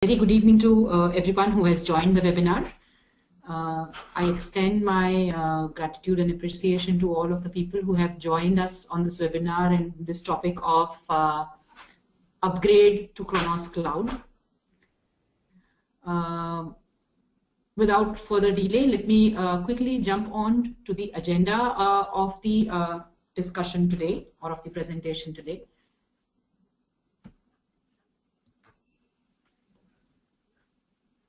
Very good evening to everyone who has joined the webinar. I extend my gratitude and appreciation to all of the people who have joined us on this webinar and this topic of upgrade to Kronos Cloud. Without further delay, let me quickly jump on to the agenda of the discussion today, or of the presentation today.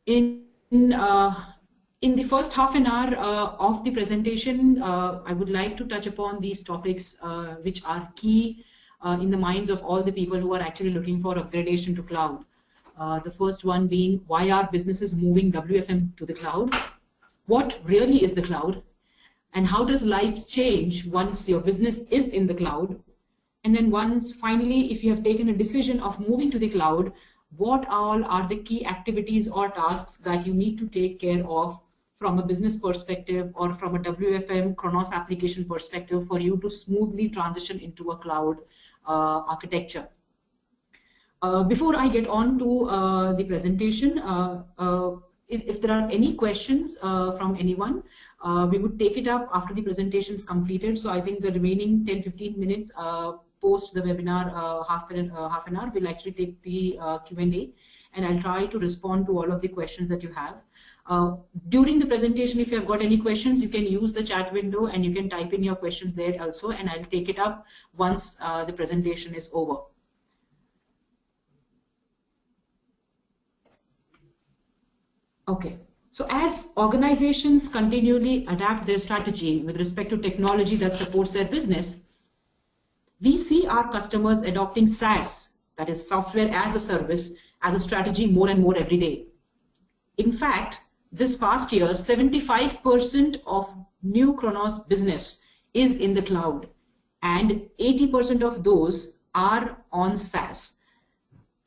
In the first half an hour of the presentation, I would like to touch upon these topics which are key in the minds of all the people who are actually looking for upgradation to cloud. The first one being, why are businesses moving WFM to the cloud? What really is the cloud? And how does life change once your business is in the cloud? And then once finally, if you have taken a decision of moving to the cloud, what all are the key activities or tasks that you need to take care of from a business perspective or from a WFM Kronos application perspective for you to smoothly transition into a cloud architecture. Before I get on to the presentation, if there are any questions from anyone, we would take it up after the presentation is completed. So I think the remaining 10-15 minutes post the webinar, half an hour, we'll actually take the Q&A, and I'll try to respond to all of the questions that you have. During the presentation, if you have got any questions, you can use the chat window and you can type in your questions there also, and I'll take it up once the presentation is over. Okay. So as organizations continually adapt their strategy with respect to technology that supports their business, we see our customers adopting SaaS, that is software as a service, as a strategy more and more every day. In fact, this past year, 75% of new Kronos business is in the cloud, and 80% of those are on SaaS.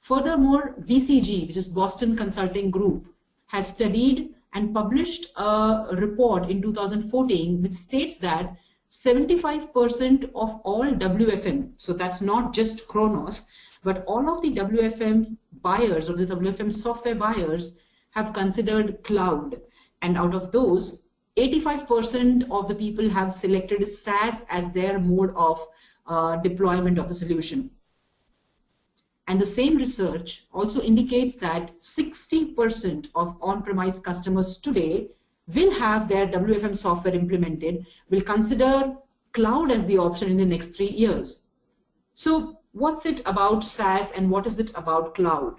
Furthermore, BCG, which is Boston Consulting Group, has studied and published a report in 2014 which states that 75% of all WFM, so that's not just Kronos, but all of the WFM buyers or the WFM software buyers have considered cloud. And out of those, 85% of the people have selected SaaS as their mode of deployment of the solution. And the same research also indicates that 60% of on-premise customers today will have their WFM software implemented, will consider cloud as the option in the next 3 years. So what's it about SaaS and what is it about cloud?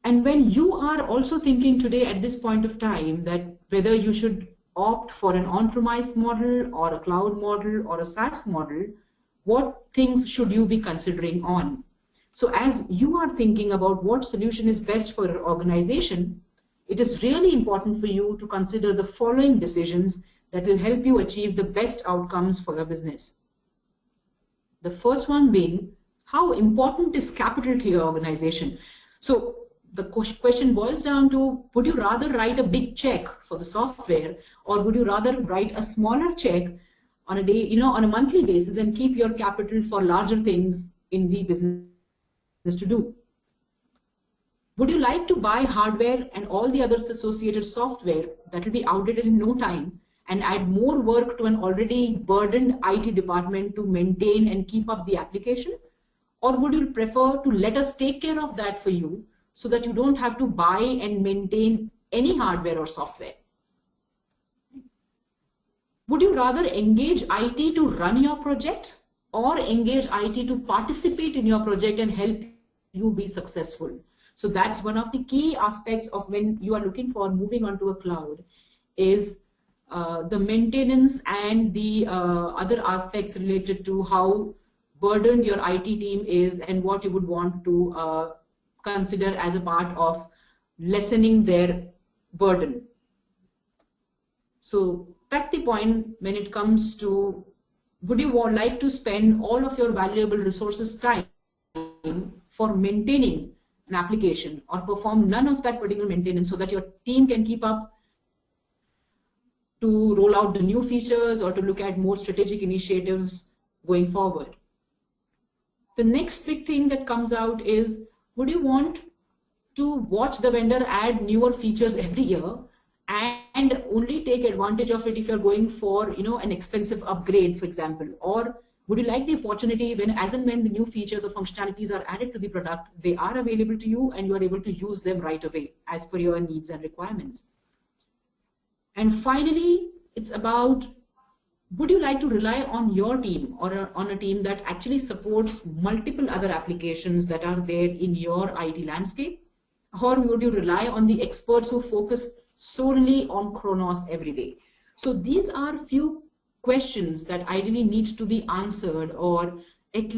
And when you are also thinking today at this point of time that whether you should opt for an on-premise model or a cloud model or a SaaS model, what things should you be considering on? So as you are thinking about what solution is best for your organization, it is really important for you to consider the following decisions that will help you achieve the best outcomes for your business. The first one being, how important is capital to your organization? So the question boils down to, would you rather write a big check for the software, or would you rather write a smaller check on a day, on a monthly basis, and keep your capital for larger things in the business to do? Would you like to buy hardware and all the others associated software that will be outdated in no time and add more work to an already burdened IT department to maintain and keep up the application? Or would you prefer to let us take care of that for you so that you don't have to buy and maintain any hardware or software? Would you rather engage IT to run your project or engage IT to participate in your project and help you be successful? So that's one of the key aspects of when you are looking for moving onto a cloud, is the maintenance and the other aspects related to how burdened your IT team is and what you would want to consider as a part of lessening their burden. So that's the point when it comes to, would you like to spend all of your valuable resources time for maintaining an application or perform none of that particular maintenance so that your team can keep up to roll out the new features or to look at more strategic initiatives going forward? The next big thing that comes out is, would you want to watch the vendor add newer features every year and only take advantage of it if you're going for, an expensive upgrade, for example? Or would you like the opportunity when, as and when the new features or functionalities are added to the product, they are available to you and you are able to use them right away as per your needs and requirements? And finally, it's about, would you like to rely on your team or on a team that actually supports multiple other applications that are there in your IT landscape? Or would you rely on the experts who focus solely on Kronos every day? So these are few questions that ideally needs to be answered or at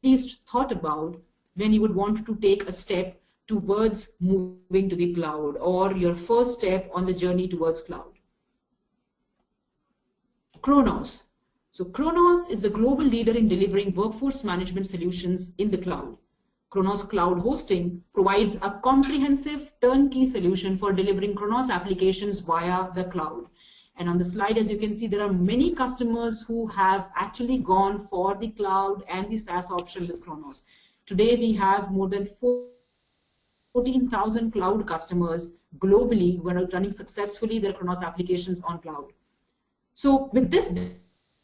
least thought about when you would want to take a step towards moving to the cloud, or your first step on the journey towards cloud. Kronos. So Kronos is the global leader in delivering workforce management solutions in the cloud. Kronos Cloud Hosting provides a comprehensive turnkey solution for delivering Kronos applications via the cloud. And on the slide, as you can see, there are many customers who have actually gone for the cloud and the SaaS option with Kronos. Today, we have more than 14,000 cloud customers globally who are running successfully their Kronos applications on cloud. So with this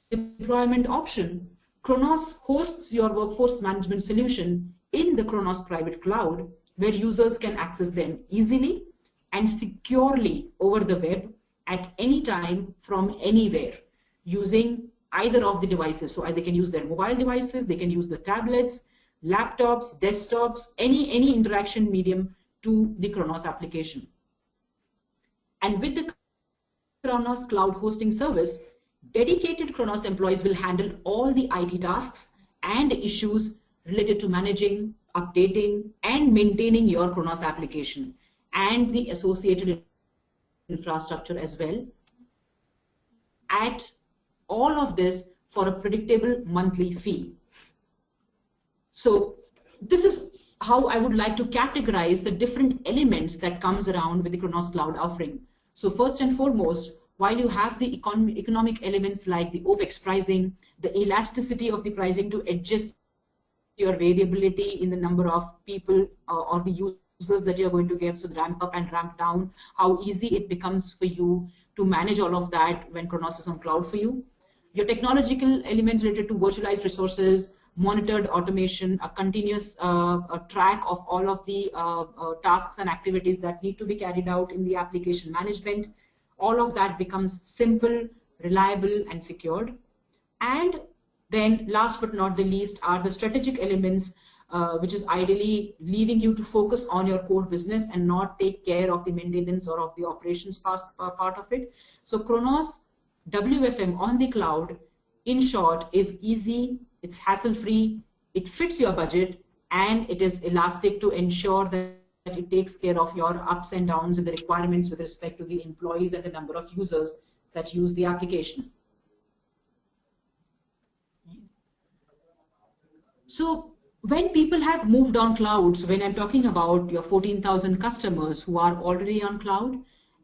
deployment option, Kronos hosts your workforce management solution in the Kronos private cloud, where users can access them easily and securely over the web at any time from anywhere using either of the devices. So they can use their mobile devices, they can use the tablets, laptops, desktops, any interaction medium to the Kronos application. And with the Kronos Cloud Hosting service, dedicated Kronos employees will handle all the IT tasks and issues related to managing, updating, and maintaining your Kronos application and the associated infrastructure as well. At all of this for a predictable monthly fee. So this is how I would like to categorize the different elements that comes around with the Kronos Cloud offering. So first and foremost, while you have the economic elements like the OpEx pricing, the elasticity of the pricing to adjust your variability in the number of people or the users that you're going to give, so the ramp up and ramp down, how easy it becomes for you to manage all of that when Kronos is on cloud for you. Your technological elements related to virtualized resources, monitored automation, a continuous track of all of the tasks and activities that need to be carried out in the application management. All of that becomes simple, reliable, and secured. And then last but not the least are the strategic elements, which is ideally leaving you to focus on your core business and not take care of the maintenance or of the operations part of it. So Kronos WFM on the cloud, in short, is easy, it's hassle-free, it fits your budget, and it is elastic to ensure that it takes care of your ups and downs and the requirements with respect to the employees and the number of users that use the application. So when people have moved on clouds, when I'm talking about your 14,000 customers who are already on cloud,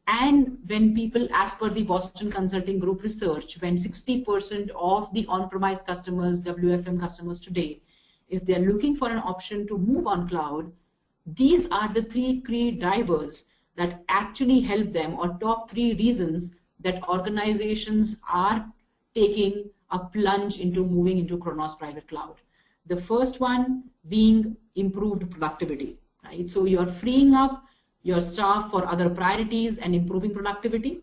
and when people, as per the Boston Consulting Group research, when 60% of the on-premise customers, WFM customers today, if they're looking for an option to move on cloud, these are the three key drivers that actually help them, or top three reasons that organizations are taking a plunge into moving into Kronos private cloud. The first one being improved productivity, right? So you're freeing up your staff for other priorities and improving productivity.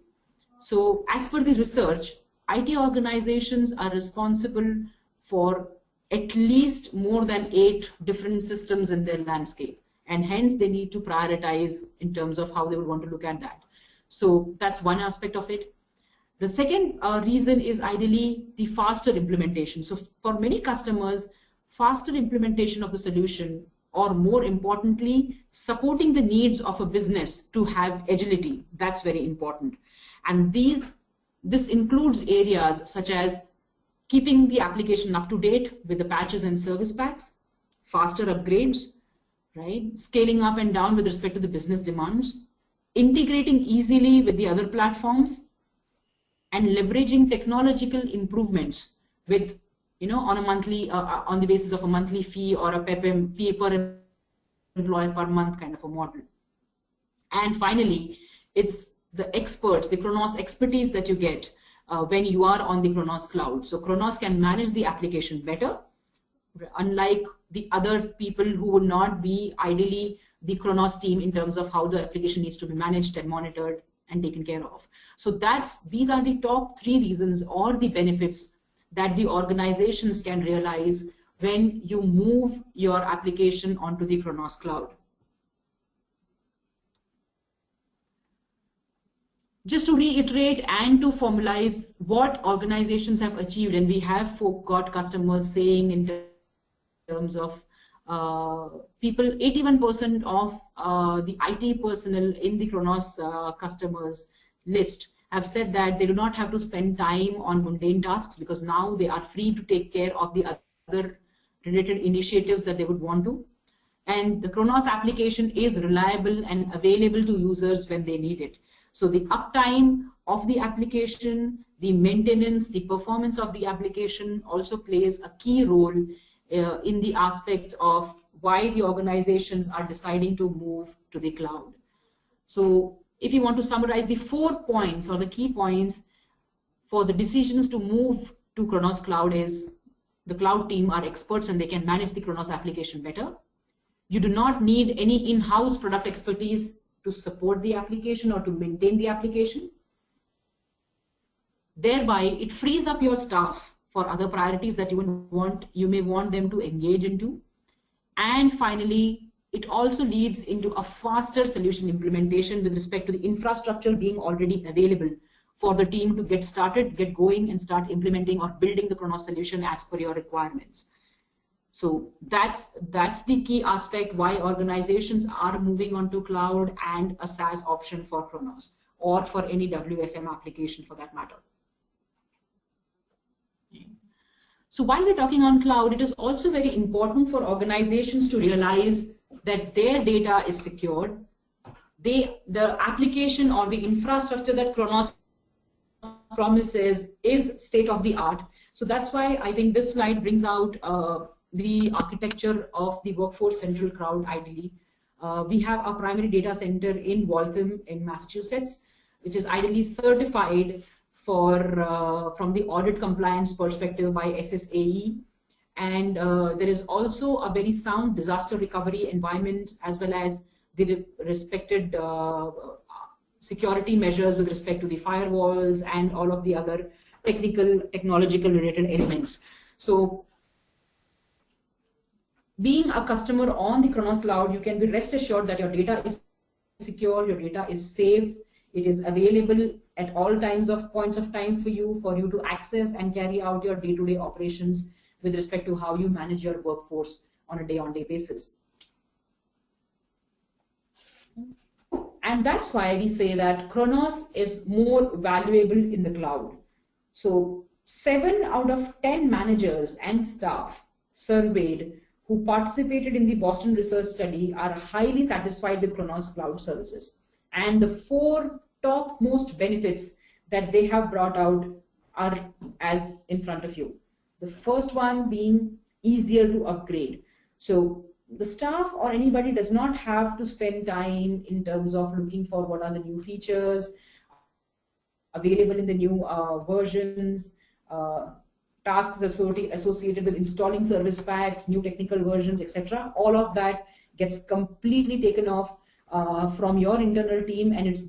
So as per the research, IT organizations are responsible for at least more than 8 different systems in their landscape. And hence they need to prioritize in terms of how they would want to look at that. So that's one aspect of it. The second reason is ideally the faster implementation. So for many customers, faster implementation of the solution, or more importantly, supporting the needs of a business to have agility, that's very important. And this includes areas such as keeping the application up to date with the patches and service packs, faster upgrades, right? Scaling up and down with respect to the business demands, integrating easily with the other platforms, and leveraging technological improvements with, on a monthly, on the basis of a monthly fee or a pay per employee per month kind of a model. And finally, it's the experts, the Kronos expertise that you get when you are on the Kronos cloud. So Kronos can manage the application better, unlike the other people who would not be ideally the Kronos team in terms of how the application needs to be managed and monitored and taken care of. So these are the top 3 reasons or the benefits that the organizations can realize when you move your application onto the Kronos cloud. Just to reiterate and to formalize what organizations have achieved, and we have got customers saying in terms of people, 81% of the IT personnel in the Kronos customers list have said that they do not have to spend time on mundane tasks because now they are free to take care of the other related initiatives that they would want to. And the Kronos application is reliable and available to users when they need it. So the uptime of the application, the maintenance, the performance of the application also plays a key role in the aspects of why the organizations are deciding to move to the cloud. So if you want to summarize the 4 points or the key points for the decisions to move to Kronos cloud is the cloud team are experts and they can manage the Kronos application better. You do not need any in-house product expertise to support the application or to maintain the application. Thereby, it frees up your staff for other priorities that you may want them to engage into. And finally, it also leads into a faster solution implementation with respect to the infrastructure being already available for the team to get started, get going, and start implementing or building the Kronos solution as per your requirements. So that's the key aspect why organizations are moving on to cloud and a SaaS option for Kronos or for any WFM application for that matter. So while we're talking on cloud, it is also very important for organizations to realize that their data is secured. The application or the infrastructure that Kronos promises is state of the art. So that's why I think this slide brings out the architecture of the Workforce Central Cloud ideally. We have our primary data center in Waltham in Massachusetts, which is ideally certified for from the audit compliance perspective by SSAE. And there is also a very sound disaster recovery environment as well as the respected security measures with respect to the firewalls and all of the other technological related elements. So being a customer on the Kronos cloud, you can be rest assured that your data is secure, your data is safe, it is available at all points of time for you to access and carry out your day-to-day operations with respect to how you manage your workforce on a day-on-day basis. And that's why we say that Kronos is more valuable in the cloud. So 7 out of 10 managers and staff surveyed who participated in the Boston research study are highly satisfied with Kronos cloud services. And the 4 top most benefits that they have brought out are as in front of you. The first one being easier to upgrade. So the staff or anybody does not have to spend time in terms of looking for what are the new features available in the new versions, tasks associated with installing service packs, new technical versions, etc. All of that gets completely taken off from your internal team, and it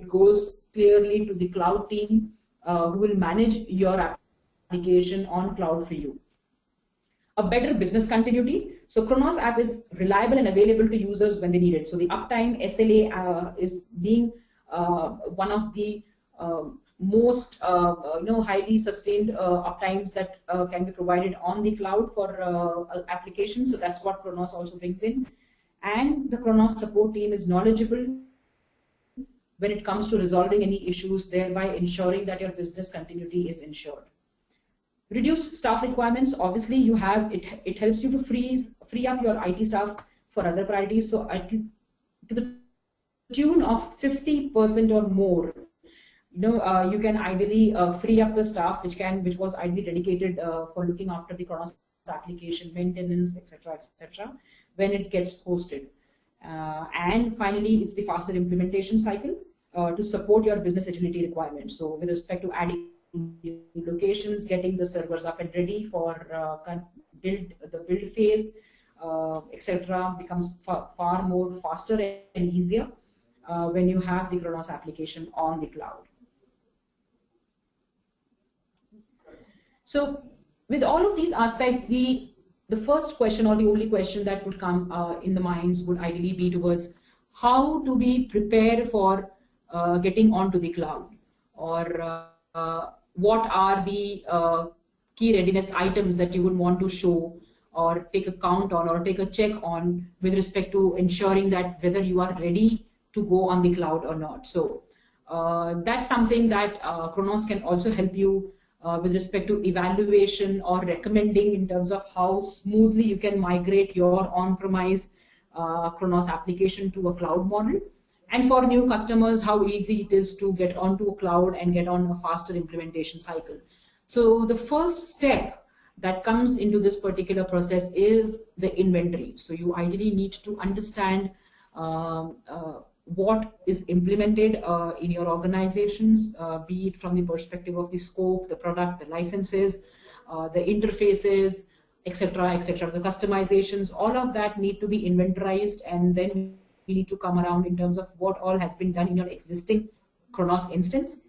goes clearly to the cloud team who will manage your application on cloud for you. A better business continuity. So Kronos app is reliable and available to users when they need it. So the uptime SLA is being one of the most highly sustained uptimes that can be provided on the cloud for applications. So that's what Kronos also brings in. And the Kronos support team is knowledgeable when it comes to resolving any issues, thereby ensuring that your business continuity is ensured. Reduced staff requirements. Obviously, you have it helps you to free up your IT staff for other priorities. So to the tune of 50% or more, you can ideally free up the staff which was ideally dedicated for looking after the Kronos application maintenance, etc., etc., when it gets hosted. And finally, it's the faster implementation cycle to support your business agility requirements. So with respect to adding locations, getting the servers up and ready for the build phase, etc., becomes far more faster and easier when you have the Kronos application on the cloud. So with all of these aspects, the first question, or the only question that would come in the minds, would ideally be towards how to be prepared for getting onto the cloud, or what are the key readiness items that you would want to show or take a count on or take a check on with respect to ensuring that whether you are ready to go on the cloud or not. So that's something that Kronos can also help you with respect to evaluation or recommending in terms of how smoothly you can migrate your on-premise Kronos application to a cloud model. And for new customers, how easy it is to get onto a cloud and get on a faster implementation cycle. So the first step that comes into this particular process is the inventory. So you ideally need to understand what is implemented in your organizations, be it from the perspective of the scope, the product, the licenses, the interfaces, etc., etc. The customizations, all of that need to be inventorized, and then we need to come around in terms of what all has been done in your existing Kronos instance.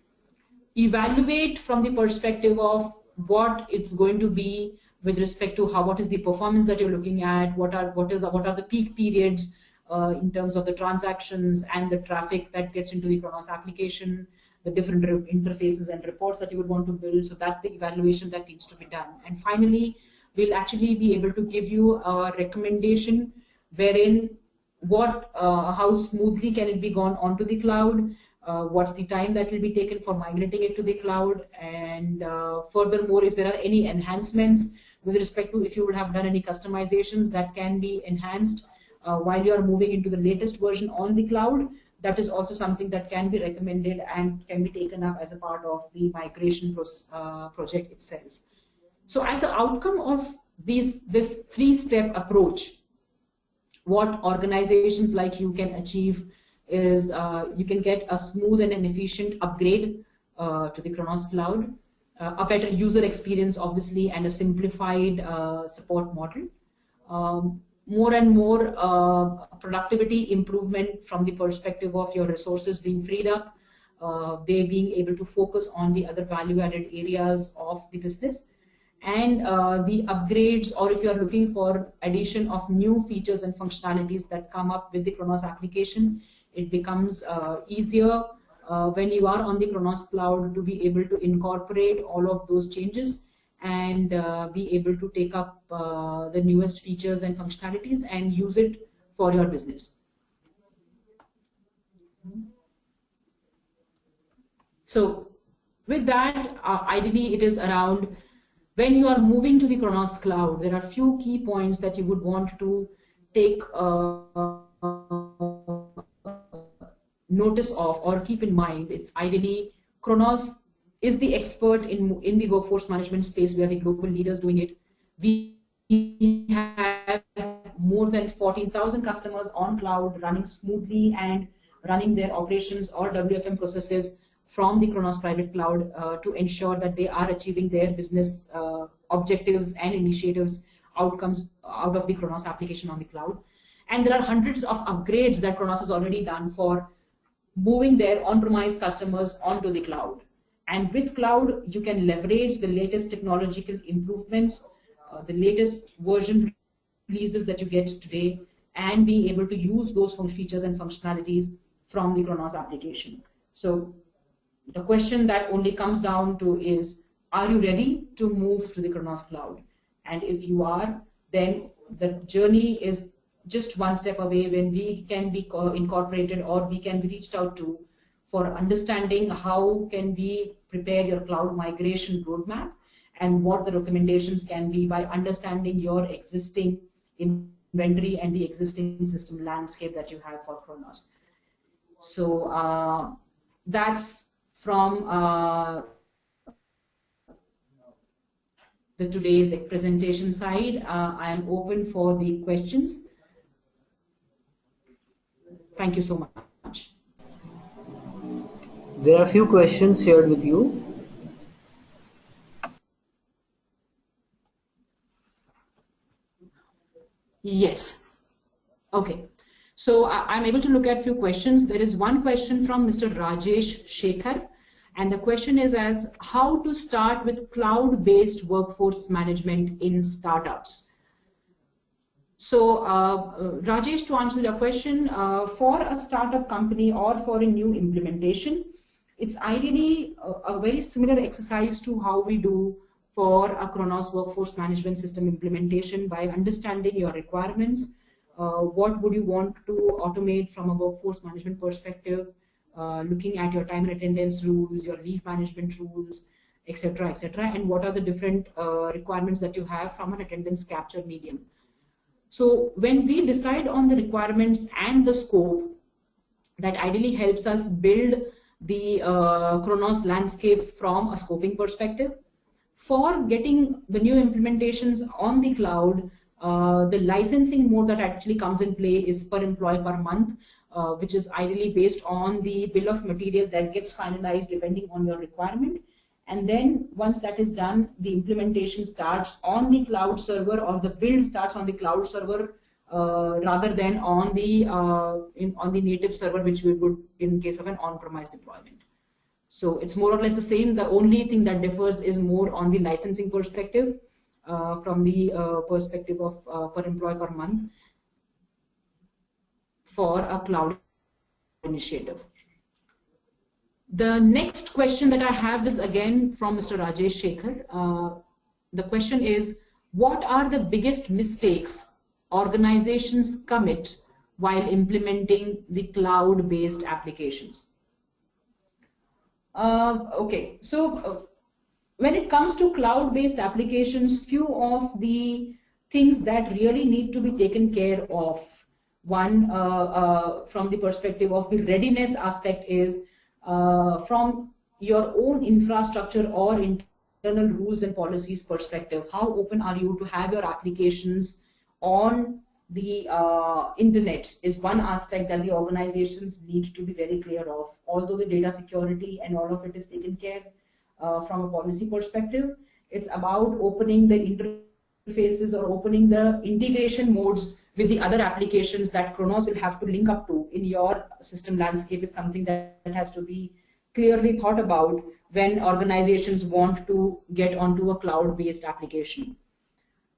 Evaluate from the perspective of what it's going to be with respect to what is the performance that you're looking at, what are the peak periods in terms of the transactions and the traffic that gets into the Kronos application, the different interfaces and reports that you would want to build. So that's the evaluation that needs to be done. And finally, we'll actually be able to give you a recommendation wherein how smoothly can it be gone onto the cloud, what's the time that will be taken for migrating it to the cloud, and furthermore, if there are any enhancements with respect to if you would have done any customizations that can be enhanced while you are moving into the latest version on the cloud, that is also something that can be recommended and can be taken up as a part of the migration project itself. So as an outcome of this three-step approach, what organizations like you can achieve is you can get a smooth and an efficient upgrade to the Kronos cloud, a better user experience, obviously, and a simplified support model. More and more productivity improvement from the perspective of your resources being freed up, they being able to focus on the other value-added areas of the business, and the upgrades, or if you are looking for addition of new features and functionalities that come up with the Kronos application, it becomes easier when you are on the Kronos cloud to be able to incorporate all of those changes and be able to take up the newest features and functionalities and use it for your business. So with that, ideally it is around when you are moving to the Kronos cloud, there are few key points that you would want to take notice of or keep in mind. It's ideally Kronos is the expert in the workforce management space. We are the global leaders doing it. We have more than 14,000 customers on cloud running smoothly and running their operations or WFM processes from the Kronos private cloud to ensure that they are achieving their business objectives and initiatives, outcomes out of the Kronos application on the cloud. And there are hundreds of upgrades that Kronos has already done for moving their on-premise customers onto the cloud. And with cloud, you can leverage the latest technological improvements, the latest version releases that you get today, and be able to use those features and functionalities from the Kronos application. So the question that only comes down to is, are you ready to move to the Kronos cloud? And if you are, then the journey is just one step away when we can be incorporated or we can be reached out to for understanding how can we prepare your cloud migration roadmap and what the recommendations can be by understanding your existing inventory and the existing system landscape that you have for Kronos. So that's from the today's presentation side. I am open for the questions. Thank you so much. There are a few questions shared with you. Yes. Okay. So I'm able to look at a few questions. There is one question from Mr. Rajesh Shekhar. And the question is as how to start with cloud-based workforce management in startups. So Rajesh, to answer your question, for a startup company or for a new implementation, it's ideally a very similar exercise to how we do for a Kronos workforce management system implementation by understanding your requirements. What would you want to automate from a workforce management perspective, looking at your time and attendance rules, your leave management rules, etc., etc., and what are the different requirements that you have from an attendance capture medium. So when we decide on the requirements and the scope, that ideally helps us build the Kronos landscape from a scoping perspective. For getting the new implementations on the cloud, the licensing mode that actually comes in play is per employee per month, which is ideally based on the bill of material that gets finalized depending on your requirement. And then once that is done, the implementation starts on the cloud server, or the build starts on the cloud server rather than on the native server, which we would in case of an on-premise deployment. So it's more or less the same. The only thing that differs is more on the licensing perspective, from the perspective of per employee per month for a cloud initiative. The next question that I have is again from Mr. Rajesh Shekhar. The question is, what are the biggest mistakes organizations commit while implementing the cloud-based applications? Okay, so when it comes to cloud-based applications, few of the things that really need to be taken care of. One, from the perspective of the readiness aspect is from your own infrastructure or internal rules and policies perspective. How open are you to have your applications on the internet is one aspect that the organizations need to be very clear of. Although the data security and all of it is taken care from a policy perspective, it's about opening the interfaces or opening the integration modes with the other applications that Kronos will have to link up to in your system landscape is something that has to be clearly thought about when organizations want to get onto a cloud-based application.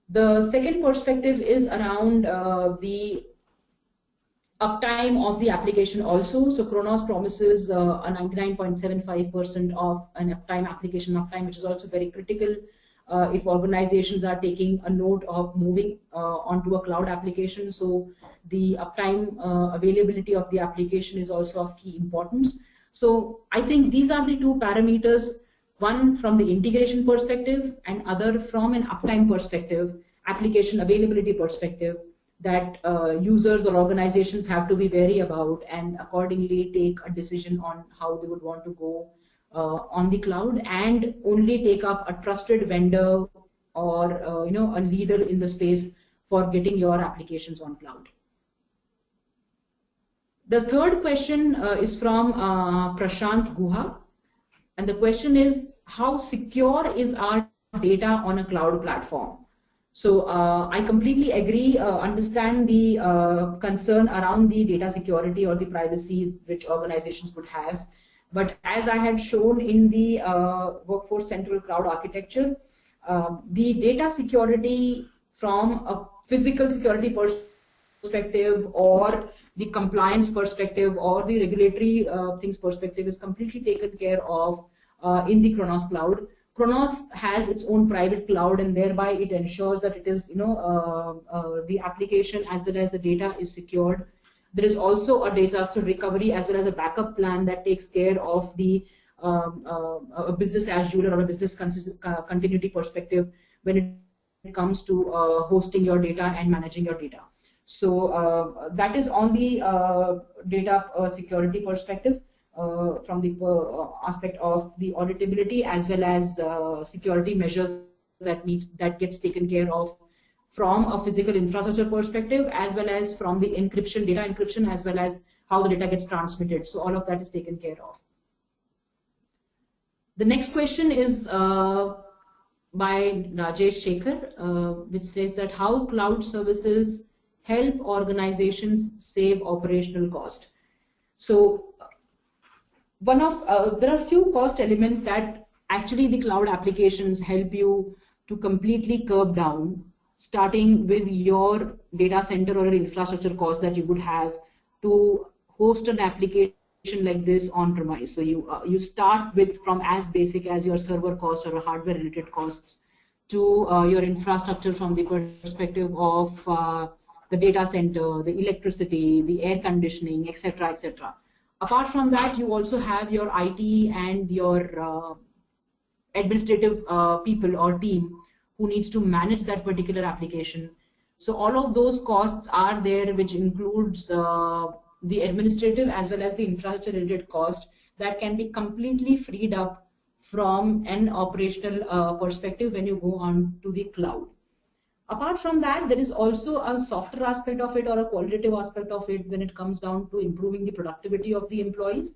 The second perspective is around the uptime of the application also. So Kronos promises a 99.75% of an application uptime, which is also very critical if organizations are taking a note of moving onto a cloud application. So the uptime availability of the application is also of key importance. So I think these are the two parameters, one from the integration perspective and other from an uptime perspective, application availability perspective, that users or organizations have to be wary about and accordingly take a decision on how they would want to go on the cloud, and only take up a trusted vendor or a leader in the space for getting your applications on cloud. The third question is from Prashant Guha, and the question is, how secure is our data on a cloud platform? So I completely agree, understand the concern around the data security or the privacy which organizations would have. But as I had shown in the Workforce Central Cloud Architecture, the data security from a physical security perspective or the compliance perspective or the regulatory things perspective is completely taken care of in the Kronos Cloud. Kronos has its own private cloud, and thereby it ensures that it is, the application as well as the data is secured. There is also a disaster recovery as well as a backup plan that takes care of the a business as usual or a business continuity perspective when it comes to hosting your data and managing your data. So that is on the data security perspective. From the aspect of the auditability as well as security measures that gets taken care of from a physical infrastructure perspective, as well as from the encryption, data encryption, as well as how the data gets transmitted. So all of that is taken care of. The next question is by Rajesh Shekhar, which says that how cloud services help organizations save operational cost. So there are a few cost elements that actually the cloud applications help you to completely curb down, starting with your data center or an infrastructure cost that you would have to host an application like this on premise. So you start with from as basic as your server costs or hardware related costs to your infrastructure from the perspective of the data center, the electricity, the air conditioning, etc., etc. Apart from that, you also have your IT and your administrative people or team who needs to manage that particular application. So all of those costs are there, which includes the administrative as well as the infrastructure related cost that can be completely freed up from an operational perspective when you go on to the cloud. Apart from that, there is also a softer aspect of it or a qualitative aspect of it when it comes down to improving the productivity of the employees.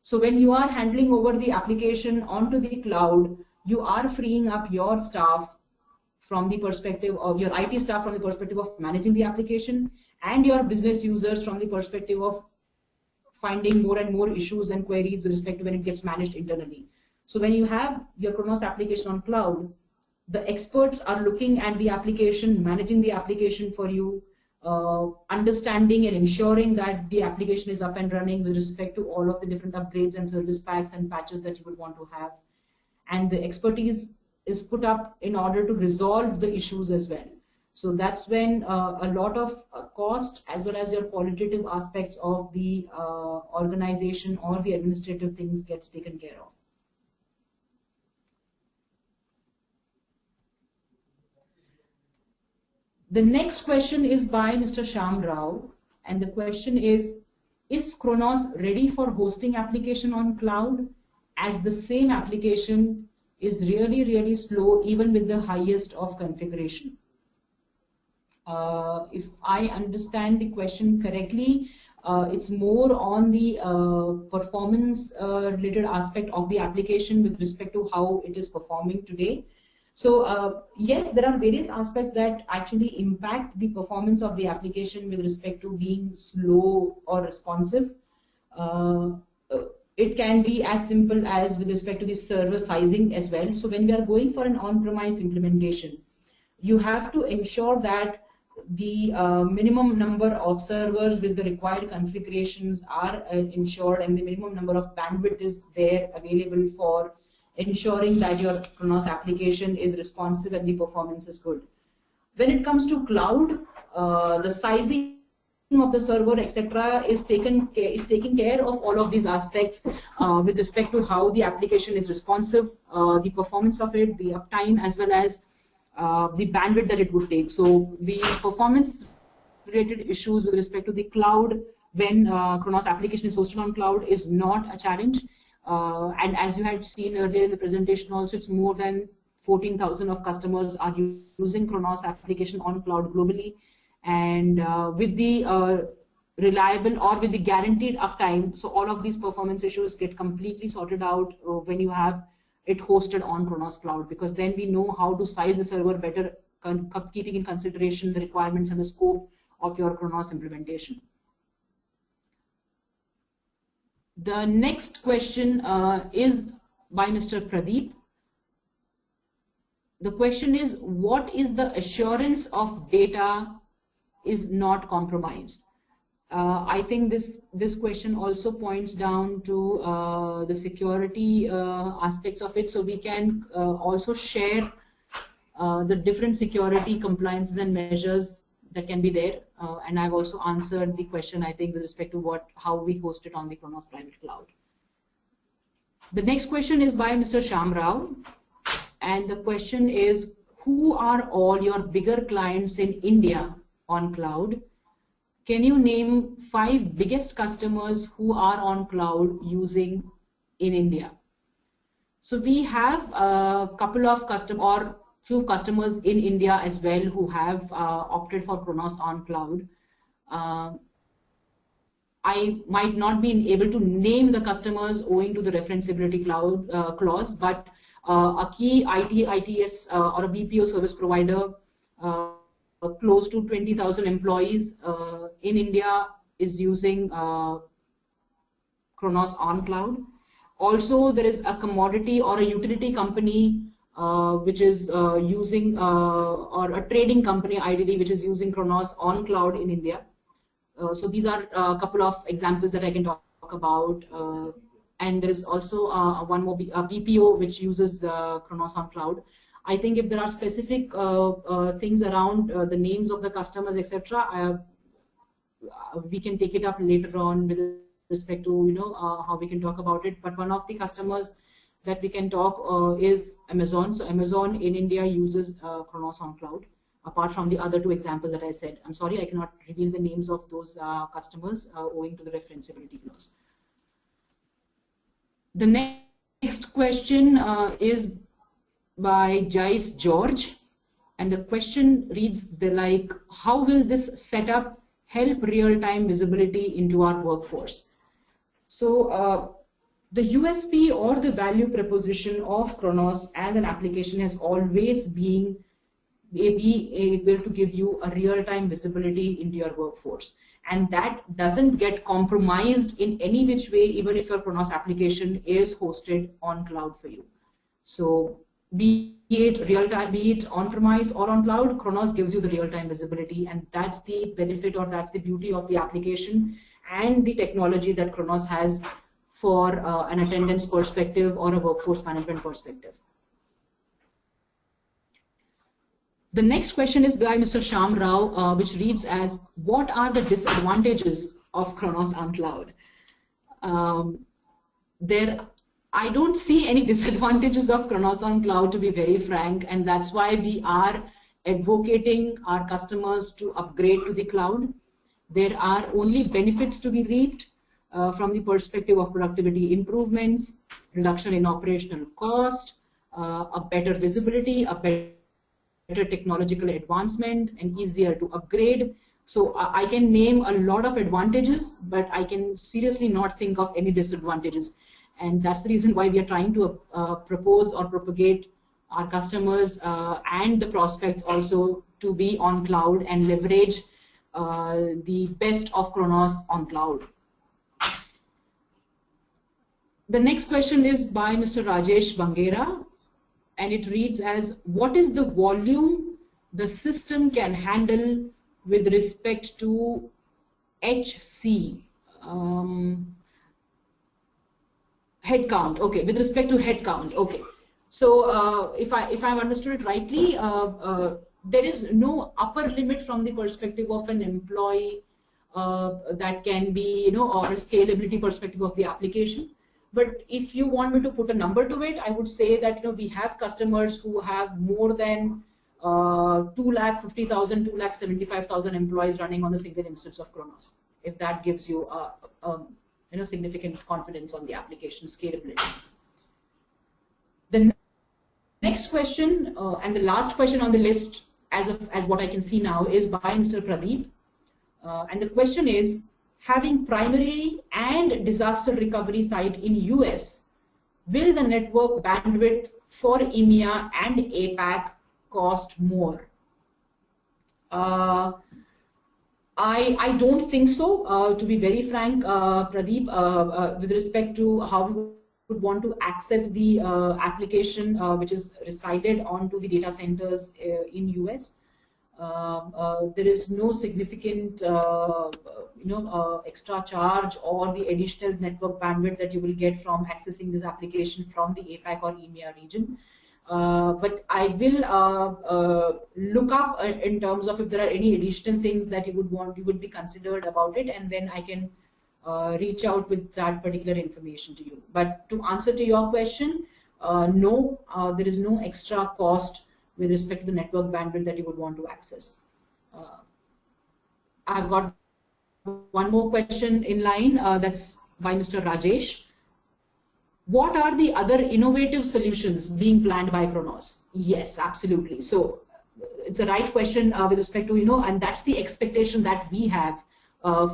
So when you are handling over the application onto the cloud, you are freeing up your staff from the perspective of your IT staff from the perspective of managing the application, and your business users from the perspective of finding more and more issues and queries with respect to when it gets managed internally. So when you have your Kronos application on cloud, the experts are looking at the application, managing the application for you, understanding and ensuring that the application is up and running with respect to all of the different upgrades and service packs and patches that you would want to have. And the expertise is put up in order to resolve the issues as well. So that's when a lot of cost as well as your qualitative aspects of the organization or the administrative things gets taken care of. The next question is by Mr. Shyam Rao, and the question is Kronos ready for hosting application on cloud, as the same application is really, really slow even with the highest of configuration? If I understand the question correctly, it's more on the performance related aspect of the application with respect to how it is performing today. So yes, there are various aspects that actually impact the performance of the application with respect to being slow or responsive. It can be as simple as with respect to the server sizing as well. So when we are going for an on-premise implementation, you have to ensure that the minimum number of servers with the required configurations are ensured, and the minimum number of bandwidth is there available for ensuring that your Kronos application is responsive and the performance is good. When it comes to cloud, the sizing of the server, etc., is taking care of all of these aspects with respect to how the application is responsive, the performance of it, the uptime, as well as the bandwidth that it would take. So the performance related issues with respect to the cloud when Kronos application is hosted on cloud is not a challenge. And as you had seen earlier in the presentation also, it's more than 14,000 of customers are using Kronos application on cloud globally. And with the reliable or with the guaranteed uptime, so all of these performance issues get completely sorted out when you have it hosted on Kronos Cloud, because then we know how to size the server better, keeping in consideration the requirements and the scope of your Kronos implementation. The next question is by Mr. Pradeep. The question is, what is the assurance of data is not compromised? I think this question also points down to the security aspects of it. So we can also share the different security compliances and measures that can be there. And I've also answered the question, I think, with respect to how we host it on the Kronos private cloud. The next question is by Mr. Shyam Rao. And the question is, who are all your bigger clients in India on cloud? Can you name 5 biggest customers who are on cloud using in India? So we have a couple of few customers in India as well who have opted for Kronos on cloud. I might not be able to name the customers owing to the referenceability clause, but a key ITS or a BPO service provider close to 20,000 employees in India is using Kronos on cloud. Also, there is a commodity or a utility company which is using, or a trading company ideally, which is using Kronos on cloud in India. So these are a couple of examples that I can talk about. And there is also one more BPO which uses Kronos on cloud. I think if there are specific things around the names of the customers, etc., we can take it up later on with respect to how we can talk about it. But one of the customers that we can talk is Amazon. So Amazon in India uses Kronos on cloud. Apart from the other two examples that I said. I'm sorry, I cannot reveal the names of those customers owing to the referenceability clause. The next question is by Jais George. And the question reads like, how will this setup help real-time visibility into our workforce? So the USP or the value proposition of Kronos as an application has always been be able to give you a real-time visibility into your workforce, and that doesn't get compromised in any which way, even if your Kronos application is hosted on cloud for you. So be it real-time, be it on-premise or on cloud, Kronos gives you the real-time visibility, and that's the benefit or that's the beauty of the application and the technology that Kronos has for an attendance perspective or a workforce management perspective. The next question is by Mr. Sham Rao, which reads as, what are the disadvantages of Kronos on cloud? I don't see any disadvantages of Kronos on cloud, to be very frank, and that's why we are advocating our customers to upgrade to the cloud. There are only benefits to be reaped from the perspective of productivity improvements, reduction in operational cost, a better visibility, a better technological advancement, and easier to upgrade. So I can name a lot of advantages, but I can seriously not think of any disadvantages. And that's the reason why we are trying to propose or propagate our customers and the prospects also to be on cloud and leverage the best of Kronos on cloud. The next question is by Mr. Rajesh Bangera. And it reads as, what is the volume the system can handle with respect to HC? Headcount, okay, with respect to headcount, okay. So if I've understood it rightly, there is no upper limit from the perspective of an employee that can be, or a scalability perspective of the application. But if you want me to put a number to it, I would say that we have customers who have more than 250,000, 275,000 employees running on a single instance of Kronos. If that gives you significant confidence on the application scalability. The next question and the last question on the list, as what I can see now, is by Mr. Pradeep, and the question is, having primary and disaster recovery site in US, will the network bandwidth for EMEA and APAC cost more? I don't think so, to be very frank, Pradeep, with respect to how we would want to access the application which is resided onto the data centers in US. There is no significant extra charge or the additional network bandwidth that you will get from accessing this application from the APAC or EMEA region. But I will look up in terms of if there are any additional things that you would be considered about it, and then I can reach out with that particular information to you. But to answer to your question, no, there is no extra cost with respect to the network bandwidth that you would want to access. I've got one more question in line, that's by Mr. Rajesh. What are the other innovative solutions being planned by Kronos? Yes, absolutely. So it's a right question with respect to, and that's the expectation that we have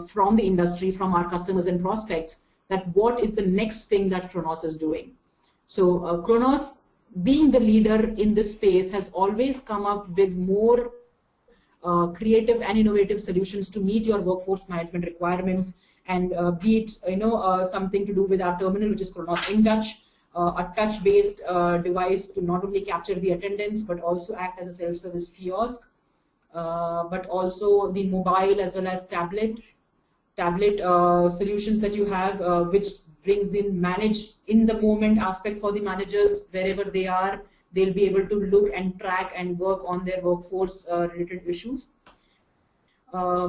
from the industry, from our customers and prospects, that what is the next thing that Kronos is doing. So Kronos, being the leader in this space, has always come up with more creative and innovative solutions to meet your workforce management requirements, and be it something to do with our terminal, which is Kronos In Touch, a touch-based device to not only capture the attendance but also act as a self-service kiosk, but also the mobile as well as tablet solutions that you have, which brings in manage in the moment aspect for the managers. Wherever they are, they'll be able to look and track and work on their workforce related issues.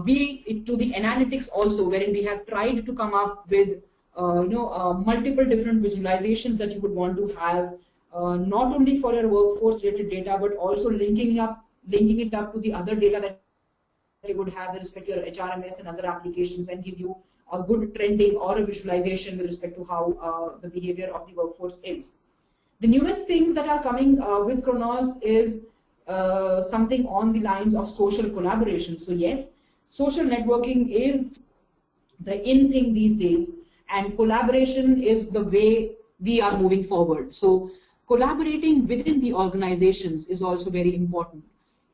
Be it to the analytics also, wherein we have tried to come up with multiple different visualizations that you would want to have, not only for your workforce related data, but also linking it up to the other data that you would have with respect to your HRMS and other applications, and give you a good trending or a visualization with respect to how the behavior of the workforce is. The newest things that are coming with Kronos is something on the lines of social collaboration. So yes, social networking is the in thing these days, and collaboration is the way we are moving forward. So collaborating within the organizations is also very important.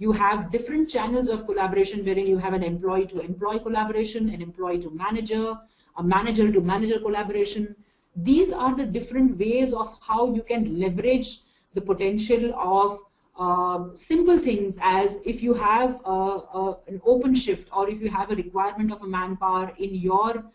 You have different channels of collaboration, wherein you have an employee to employee collaboration, an employee to manager, a manager to manager collaboration. These are the different ways of how you can leverage the potential of simple things, as if you have an open shift, or if you have a requirement of a manpower in your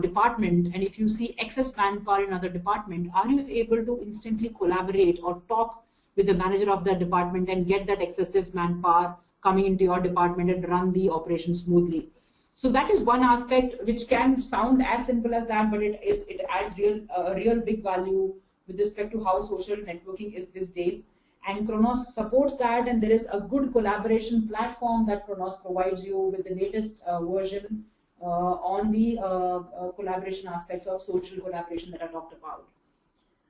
department, and if you see excess manpower in another department, are you able to instantly collaborate or talk with the manager of that department and get that excessive manpower coming into your department and run the operation smoothly? So that is one aspect which can sound as simple as that, but it adds real big value with respect to how social networking is these days. And Kronos supports that, and there is a good collaboration platform that Kronos provides you with the latest version on the collaboration aspects of social collaboration that I talked about.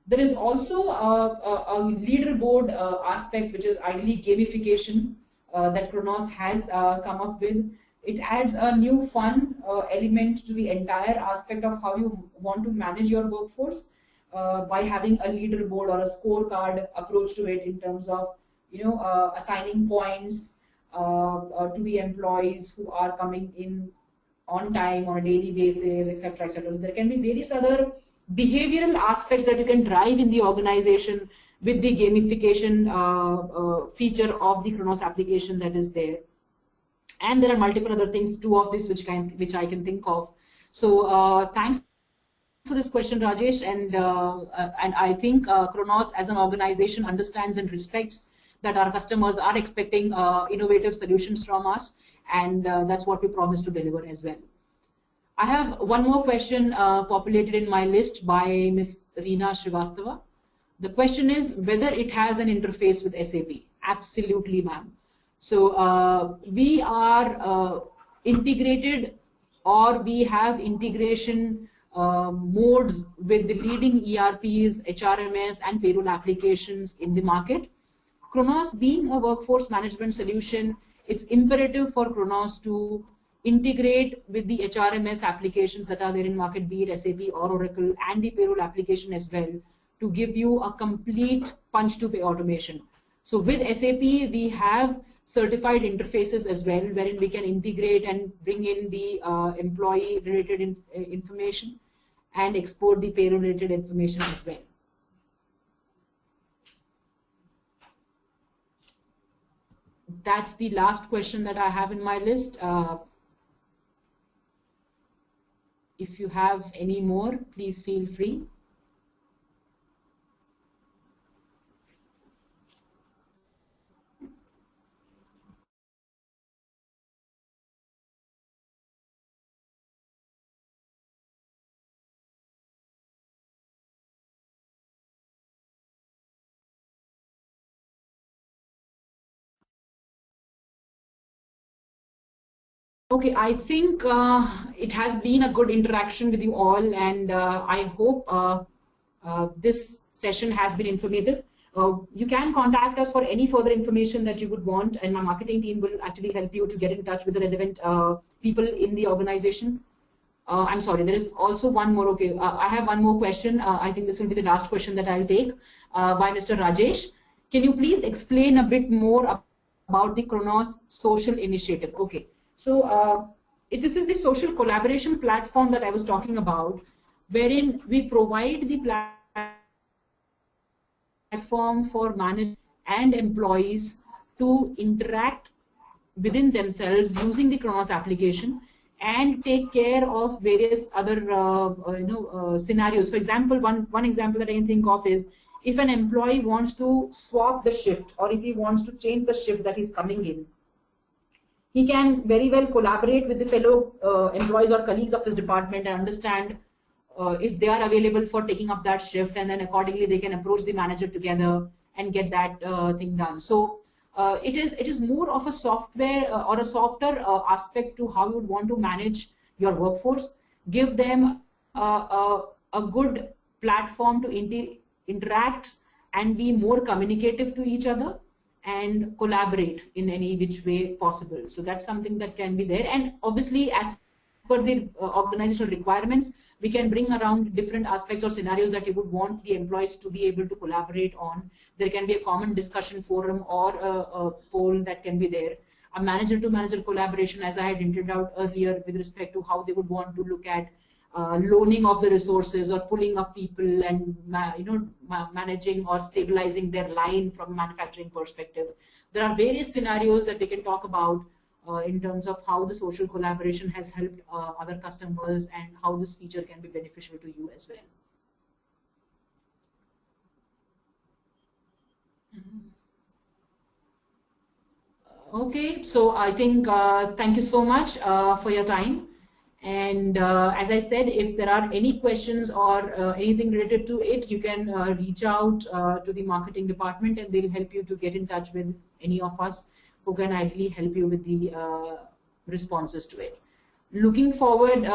There is also a leaderboard aspect, which is ideally gamification, that Kronos has come up with. It adds a new fun element to the entire aspect of how you want to manage your workforce, by having a leaderboard or a scorecard approach to it, in terms of assigning points to the employees who are coming in on time on a daily basis, etc., etc. So there can be various other behavioral aspects that you can drive in the organization with the gamification feature of the Kronos application that is there. And there are multiple other things, two of these which I can think of. So thanks for this question, Rajesh, and I think Kronos as an organization understands and respects that our customers are expecting innovative solutions from us, and that's what we promise to deliver as well. I have one more question populated in my list by Ms. Reena Srivastava. The question is whether it has an interface with SAP. Absolutely, ma'am. So we are integrated, or we have integration modes with the leading ERPs, HRMS, and payroll applications in the market. Kronos being a workforce management solution, it's imperative for Kronos to integrate with the HRMS applications that are there in market, be it SAP or Oracle, and the payroll application as well, to give you a complete punch-to-pay automation. So with SAP, we have certified interfaces as well, wherein we can integrate and bring in the employee-related information and export the payroll-related information as well. That's the last question that I have in my list. If you have any more, please feel free. Okay, I think it has been a good interaction with you all, and I hope this session has been informative. You can contact us for any further information that you would want, and my marketing team will actually help you to get in touch with the relevant people in the organization. I'm sorry, there is also one more. Okay, I have one more question. I think this will be the last question that I'll take by Mr. Rajesh. Can you please explain a bit more about the Kronos social initiative? Okay, so this is the social collaboration platform that I was talking about, wherein we provide the platform for managers and employees to interact within themselves using the Kronos application and take care of various other scenarios. For example, one example that I can think of is if an employee wants to swap the shift, or if he wants to change the shift that he's coming in, he can very well collaborate with the fellow employees or colleagues of his department and understand if they are available for taking up that shift, and then accordingly they can approach the manager together and get that thing done. So it is more of a software or a softer aspect to how you would want to manage your workforce. Give them a good platform to interact and be more communicative to each other and collaborate in any which way possible. So that's something that can be there. And obviously, as per the organizational requirements, we can bring around different aspects or scenarios that you would want the employees to be able to collaborate on. There can be a common discussion forum or a poll that can be there. A manager to manager collaboration, as I had hinted out earlier, with respect to how they would want to look at loaning of the resources or pulling up people and managing or stabilizing their line from a manufacturing perspective. There are various scenarios that we can talk about in terms of how the social collaboration has helped other customers and how this feature can be beneficial to you as well. Okay, so I think thank you so much for your time. And as I said, if there are any questions or anything related to it, you can reach out to the marketing department and they'll help you to get in touch with any of us who can ideally help you with the responses to it. Looking forward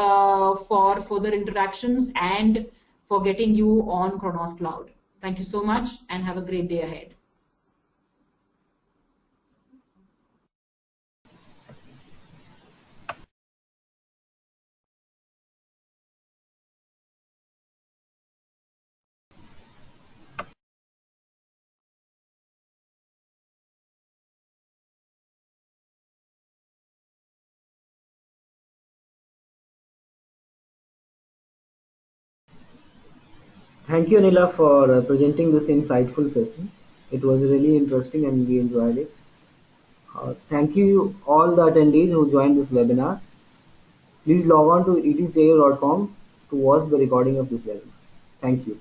for further interactions and for getting you on Kronos Cloud. Thank you so much and have a great day ahead. Thank you, Anila, for presenting this insightful session. It was really interesting and we enjoyed it. Thank you all the attendees who joined this webinar. Please log on to etsale.com to watch the recording of this webinar. Thank you.